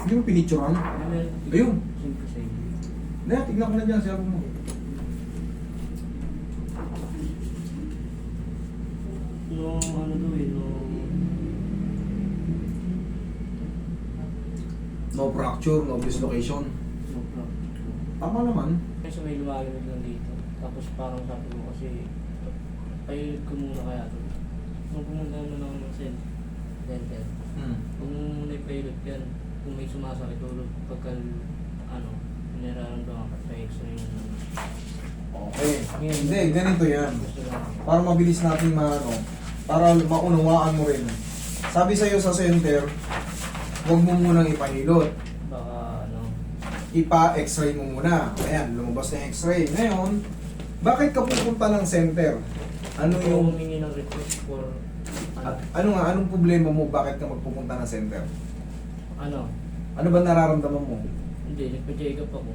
Hindi mo pinicturean? Ayun. Hindi, tignan ko na dyan, sabi mo. No, ano daw eh, no. No fracture, no dislocation. No problem. Tama naman. Kasi may lumalimig lang dito. Tapos parang sabi ko kasi, pailip ko muna kaya to. Nung pumunta na lang ng dental. Kung muna ipailip yan, kung may sumasakit ulo, pagka, ano, nararamdaman ka sa x-ray yung... Okay. Ngayon, Hindi, ganito yan. gusto lang. Para mabilis natin maano, para maunawaan mo rin. Sabi sa'yo sa center, huwag mo munang ipahilot. Baka, ano, Ipa-x-ray mo muna. Ayan, lumabas na yung x-ray. Ngayon, bakit ka pupunta ng center? Ano kung yung... humingi ng request for, Anong problema mo? Bakit ka magpupunta ng center? ano, Ano ba nararamdaman mo? hindi, nagpa-check up ako.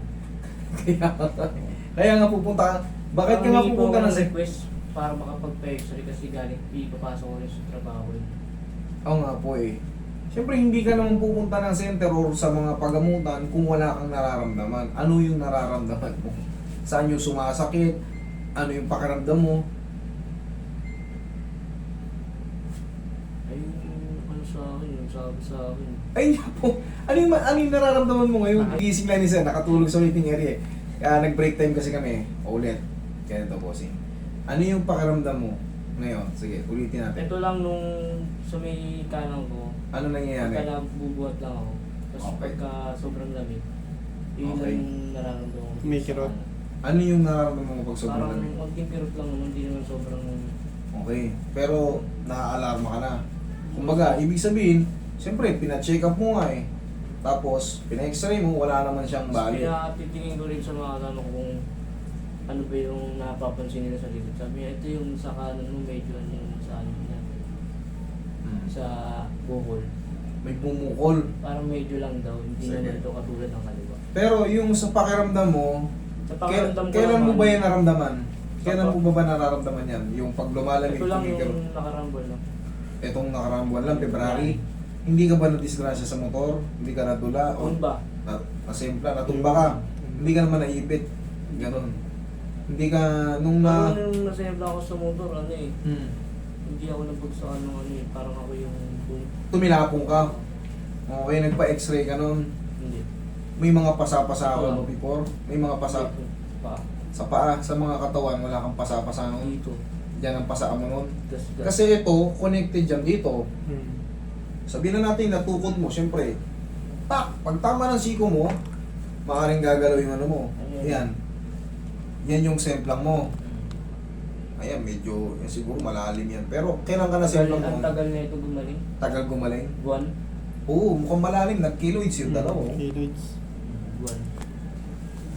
Kaya nga pupunta. Bakit ka nga Humingi po pupunta ako ng center? request para makapag-x-ray kasi galing, ipapasok ko rin sa trabaho. Oo nga po eh. Siyempre hindi ka naman pupunta ng center or sa mga pagamutan kung wala kang nararamdaman. Ano yung nararamdaman mo? Saan yung sumasakit? Ano yung pakiramdam mo? Ay, ano sa akin, yung sabi sa akin. Ay nga po. Ano yung nararamdaman mo ngayon? Gising lang ni Sir, nakatulog sa waiting area. Nag-break time kasi kami. Ulit. Kaya ito bossing. Ano yung pakiramdam mo ngayon? Sige, ulitin natin. Ito lang nung sa may kanang ko, Ano nangyayari? pagka nabubuhat lang ako. Tapos Okay. pagka sobrang lamig, yun Okay. yung nararamdaman ko. May sa kirot. kanan. Ano yung nararamdaman mo pag sobrang Parang lamig? maging kirot lang naman, hindi naman sobrang... Okay. Pero naaalarma ka na. Kumbaga, ibig sabihin, siyempre, pina-check up mo nga eh. Tapos, pina-x-ray mo, wala naman siyang Tapos bali. pinatitingin ko rin sa mga tanong kung ano ba yung napapansin nila sa likod. Sabi niya, ito yung sa kanan mo, medyo ano yung sa ano niya, sa buhol. May bumukol. Parang medyo lang daw, hindi Sige. naman ito katulad ng kaliwa. Pero yung sa pakiramdam mo, Sa pakiramdam ko kailan mo naman, ba yan naramdaman? Kailan mo ba nararamdaman yan? Yung pag lumalamig, ito lang tumigil. yung nakarambol lang. Itong nakaraang buwan lang, February. Hindi ka ba nadisgrasya sa motor? Hindi ka nadula? O Noon ba? nasempla, natumba ka? Hindi ka naman naipit? Ganon. Hindi ka, nung na... Nung nasayabla ako sa motor, ano eh, Hmm. hindi ako nabagsakan ng ano eh, parang ako yung Tumilapong ka. Okay, nagpa-x-ray ka nun. hindi. May mga pasa-pasa ako Oo. mo before. May mga pasa Pa. sa paa, sa mga katawan, wala kang pasa-pasa nun. Dito. Diyan ang pasa mo nun. Gas. Kasi ito, connected dyan dito. Hmm. Sabihin na natin, natukod mo, syempre. Tak! Pag tama ng siko mo, maaaring gagalaw yung ano mo. Ayan. Yan yung semplang mo. Ayan, medyo, siguro malalim yan. Pero kailan ka na semplang mo? Ang tagal na ito gumaling. Tagal gumaling? Buwan. Oo, mukhang malalim. Nag-kiloids yung dalaw. oh. Keloids. Buwan.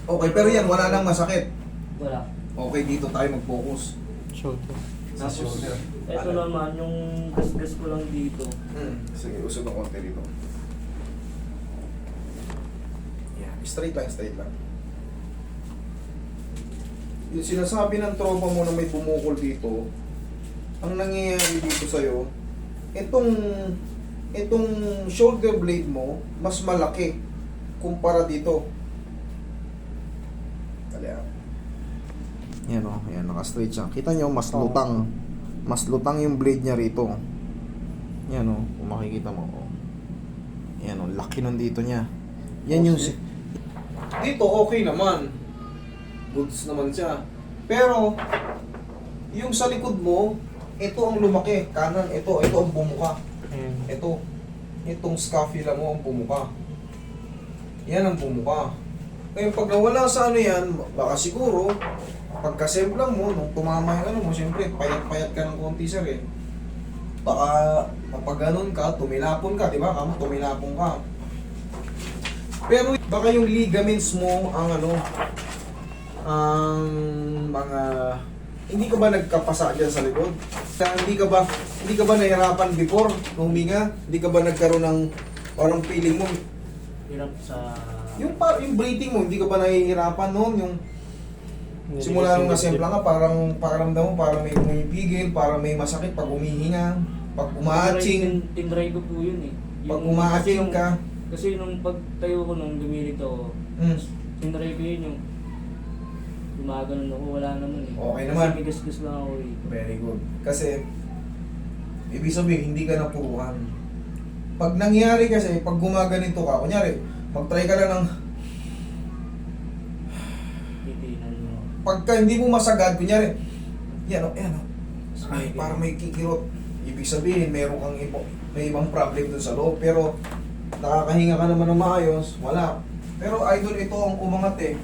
Okay, pero yan, wala nang masakit. Wala. Okay, dito tayo mag-focus. Shoulder. Sa Tapos, shoulder. ito naman, yung gas-gas ko lang dito. Sige, usog ng konti dito. Yan, straight lang. Yung sinasabi ng tropa mo na may bumukol dito, ang nangyayari dito sa'yo, itong shoulder blade mo, mas malaki kumpara dito. Kaya. Yan o, yan, naka-straight siya. Kita nyo, mas lutang. Mas lutang yung blade niya rito. Yan o, kung makikita mo. Oh. Yan o, laki nun dito niya. Yan yung... Dito, okay naman. Goods naman siya. Pero, yung sa likod mo, ito ang lumaki. Kanan, ito ang bumuka. Ayan. Itong scapula mo ang bumuka. Yan ang bumuka. Ngayon, pag nawala sa ano yan, baka siguro, pagkasemplang mo, nung tumama yung ano mo, siyempre, payat-payat ka ng konti sir eh. Baka, kapag ganun ka, tumilapon ka, di ba? Kamo, tumilapon ka. Pero, baka yung ligaments mo, ang ano, ang mga, hindi ka ba nagkapasa dyan sa likod? Hindi ka ba nahirapan before, nung huminga? Hindi ka ba nagkaroon ng, parang feeling mo, Hirap sa... yung breathing mo, hindi ka ba nahihirapan noon? Yung simula nung nasempla ka, parang pakiramdam mo, parang may pumipigil, parang may masakit pag umihinga, pag umaaching, Tinry ko po yun eh. pag umaaching ka, Kasi nung pagtayo ko nung lumilit ako, tinry ko yun yung gumaganon ako, wala naman eh. Okay naman. Kasi migas-gas lang ako eh. Very good. Kasi, ibig sabihin, hindi ka napuruhan. Pag nangyari kasi, pag gumaganito ka, kunyari, mag-try ka lang ng, Titinan mo. pagka hindi mo masagad, kunyari, yan o, yan o, ay, Smile. parang may kikirot. Ibig sabihin, meron kang may ibang problem dun sa loob. Pero, nakakahinga ka naman ng maayos, wala. Pero idol, ito ang umangat eh.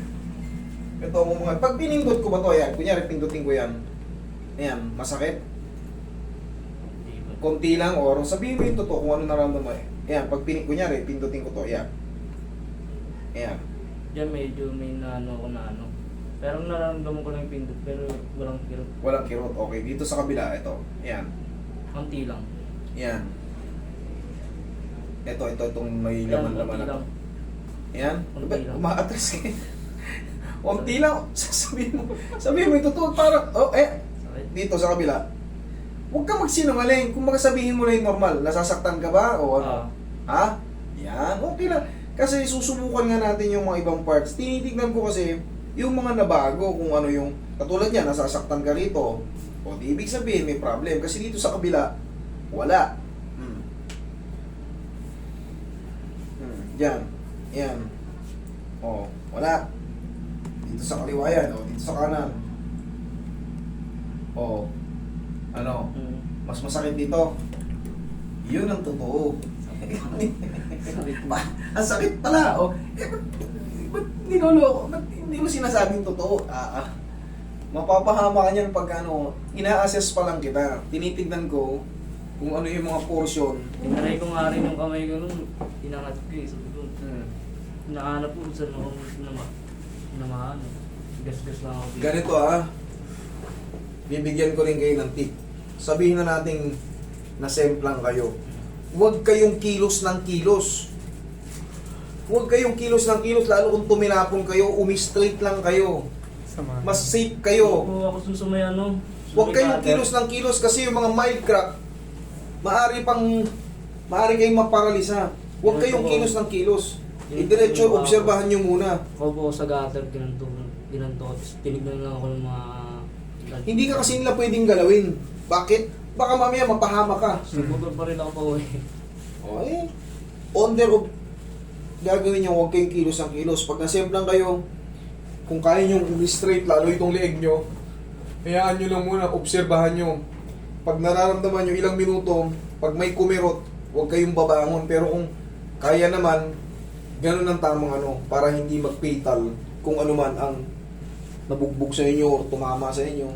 Ito ang umangat. Pag pinindot ko ba to, yan, kunyari, pindutin ko yan. Ayan, masakit. Di ba? Konti lang, or sabihin mo yung totoo kung ano naramdaman mo eh. Ayan, pag kunyari, pindutin ko to, ayan. Ayan. Diyan medyo may naano ko na ano. Pero nararamdaman ko lang yung pindot, pero walang kirot. Walang kirot. Okay, dito sa kabila, ito. Ayan. Konti lang. Ayan. Itong may Ayan, laman-laman konti na to. lang. Ayan. Konti Ba't lang. umaatras ka? Konti lang. Sabihin mo yung totoo, parang, Sakit. dito sa kabila. Huwag ka magsinungaling. Kung sabihin mo na yung normal, nasasaktan ka ba? O ano? Ha? Yan, okay lang. Kasi susubukan nga natin yung mga ibang parts. Tinitignan ko kasi yung mga nabago, kung ano yung, katulad niya, nasasaktan ka rito. O di ibig sabihin may problem. Kasi dito sa kabila, wala. Yan. Yan. O, wala. Dito sa kaliwa yan. O, dito sa kanan. O, ano? Mm. Mas masakit dito. Yun ang totoo. Sakit Ba, ang sakit pala. Oh. Ba't niloloko? Ba't hindi mo sinasabing totoo? Mapapahama ka niyan pag ano, ina-assess pa lang kita. Tinitignan ko kung ano yung mga portion. Tinry ko nga rin yung kamay ko nun. Inangat ko eh. Sabi ko, Hmm. hinahanap ko saan ako namaano. Gas-gas lang ako. dito. Ganito bibigyan ko rin kayo ng tip. Sabihin na nating nasemplang kayo. Huwag kayong kilos ng kilos. Huwag kayong kilos ng kilos, lalo kung tuminapon kayo, umi-straight lang kayo. Mas safe kayo. Oo, ako susumay ano. Huwag susumay kayong cutter. kilos ng kilos kasi yung mga mild crack, maaari kayong maparalisa. Huwag kayong kilos ng kilos. Idiretso, obserbahan nyo muna. Ako po sa gutter, ginanto ko. Tapos tinignan lang ako ng mga... Hindi ka kasi nila pwedeng galawin. Bakit? Baka mamaya mapahama ka. Sumugod pa rin ako pa uwi. Okay. Onder gagawin nyo, huwag kayong kilos ng kilos. Pag nasemplang kayo, kung kaya nyo straight, lalo itong leeg nyo, hayaan nyo lang muna, obserbahan nyo. Pag nararamdaman nyo ilang minuto, pag may kumirot, huwag kayong babangon. Pero kung kaya naman, ganun ang tamang ano, para hindi mag-fatal kung ano man ang nabugbog sa inyo o tumama sa inyo.